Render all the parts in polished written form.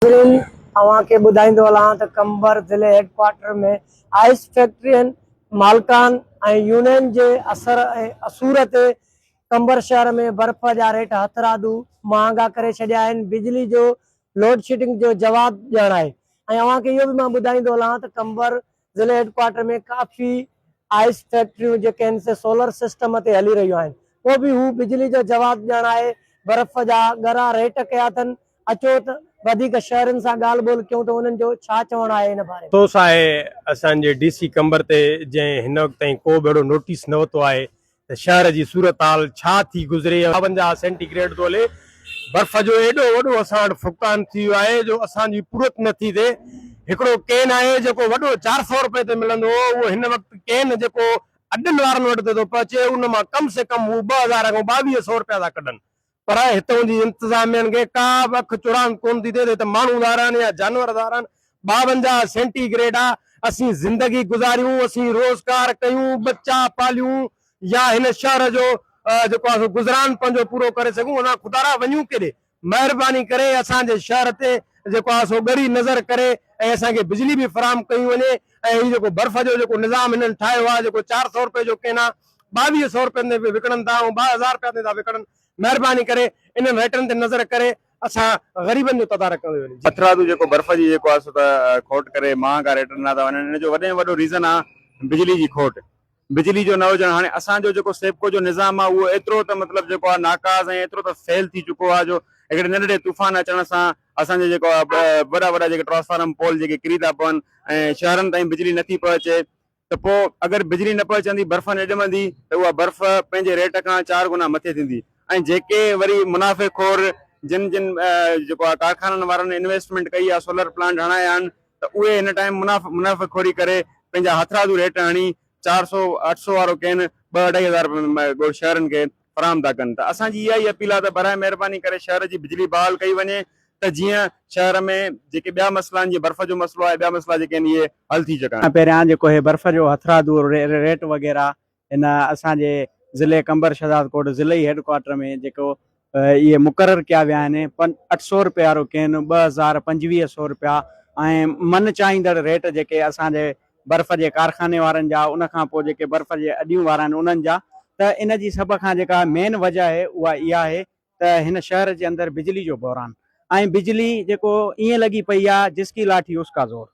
के ॿुधाईंदो हलां त कंबर ज़िले हेडक्वार्टर में आइस फैक्ट्री मालकान यूनियन के असर असूर ते कंबर शहर में बर्फ जा रेट हथरादू महांगा करे छॾिया आहिनि। बिजली जो लोड शेडिंग जो जवाब ॾियणु आहे। के इहो बि मां ॿुधाईंदो हलां त कंबर ज़िले हेडक्वार्टर में काफ़ी आइस फैक्ट्रियूं जेके आहिनि से सोलर सिस्टम ते हली रहियूं आहिनि। पोइ बि हू बिजली जो जवाब ॾियणु आहे। बर्फ जा ॻरा रेट कया अथनि। अचो त वधीक शहरनि सां ॻाल्हि ॿोल कयूं त उन्हनि जो छा चवणु आहे इन बारे में। अफ़सोस आहे असांजे डीसी कंबर ते जंहिं हिन वक़्त ताईं को बि अहिड़ो नोटिस न वरितो आहे त शहर जी सूरत हाल छा थी गुज़रे। 52 सेंटीग्रेड थो हले। बर्फ जो एॾो वॾो असां वटि फुक़तान थी वियो आहे जो असांजी पूरत नथी थिए। हिकिड़ो केन आहे जेको वॾो 400 रुपए ते मिलंदो हो, उहो हिन वक़्तु केन जेको अॾनि वारनि वटि थो पहुचे उन मां कम से कम हू 2000 खां 2200 रुपया था कढनि। पर हितां जी इंतज़ामिया खे का बि अख चुरान कोन थी थिए त माण्हू धारनि या जानवर धारनि। 52 सेंटीग्रेड आहे। असीं ज़िंदगी गुज़ारियूं, असीं रोज़गार कयूं, बच्चा पालियूं या हिन शहर जो जेको आहे गुज़रान पंहिंजो पूरो करे सघूं। अञा ख़ुदा वञूं केॾे। महिरबानी करे असांजे शहर ते जेको आहे सो ॻड़ी नज़र करे ऐं असांखे बिजली बि फराहम कई वञे। ऐं हीउ जेको बर्फ जो जेको निज़ाम हिननि ठाहियो आहे जेको 400 रुपए जो केन आहे 2200 रुपयनि ते विकिणनि था ऐं 2000 रुपया ते था विकिणनि। महिरबानी करे इन्हनि रेटनि ते नज़र करे असां ग़रीबनि जो तदारक कंदे वञूं। हथरादू जेको बर्फ जी जेको आहे सो त खोट करे महांगा रेट ॾिना था वञनि। इन जो वॾे में वॾो रीज़न आहे बिजली जी खोट, बिजली जो न हुजणु। हाणे असांजो जेको सेपको जो निज़ाम आहे उहो एतिरो त मतिलबु जेको आहे नाकाज़ ऐं एतिरो त फेल थी चुको आहे जो हिकिड़े नंढड़े तूफ़ान अचण सां असांजे जेको आहे वॾा वॾा जेके ट्रांसफार्मर पोल जेके किरी था पवनि ऐं शहरनि ताईं बिजली नथी पहुचे। त पोइ अगरि बिजली न पहुचंदी, बर्फ़ न ॼमंदी त उहा बर्फ़ पंहिंजे रेट खां 4 गुना मथे थींदी। ऐं जेके वरी मुनाफ़ेखोर जिन जिन जेको आहे कारखाननि वारनि इन्वेस्टमेंट कई आहे, सोलर प्लांट हणाया आहिनि, त उहे हिन टाइम मुनाफ़ेखोरी करे पंहिंजा हथरादू रेट हणी 400-800 वारो केन 2-2.5 हज़ार शहरनि खे फराहम था कनि। त असांजी इहा ई अपील आहे त बराए महिरबानी करे शहर जी बिजली बहाल कई वञे त जीअं शहर में जेके ॿिया मसइला आहिनि, जीअं बर्फ़ जो मसइलो आहे, ॿिया मसइला जेके आहिनि इहे हल थी सघनि। पहिरियां जेको हे बर्फ़ जो हथरादू रेट वग़ैरह हिन असांजे ज़िले कंबर शहजादकोट ज़िले हेडक्वार्टर में जेको इहे मुक़ररु कया विया आहिनि। 800 रुपए वारो केन 2500 रुपया ऐं मन चाहींदड़ रेट जेके असांजे बर्फ़ जे कारखाने वारनि जा, उनखां पोइ जेके बर्फ़ जे अॾियूं वारा आहिनि उन्हनि जा। त इन जी सभ खां जेका मेन वजह आहे उहा इहा आहे त हिन शहर जे अंदरि बिजली जो बहिरान ऐं बिजली जेको ईअं लॻी पई आहे जिसकी लाठी उसका ज़ोर।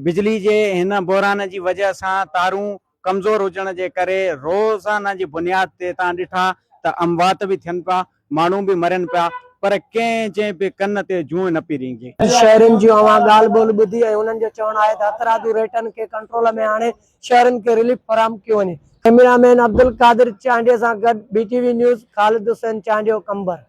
बिजली जे हिन बहिरान जी वजह सां तारूं कमज़ोर हुजण जे करे रोज़ाना जी बुनियाद ते तव्हां ॾिठा त अमवात बि थियनि पिया, माण्हू बि मरनि पिया, पर कंहिं जे बि कन ते जूं न पई रींगे। शहरनि जी ॻाल्हि ॿोल ॿुधी ऐं उन्हनि जो चवणु आहे त हथरादू रेटनि खे कंट्रोल में आणे शहरनि खे रिलीफ फराहम कयो वञे। कैमरामैन अब्दुल कादिर चांडिया सां गॾु BTV न्यूज़ ख़ालिद हुसैन चांडियो कंबर।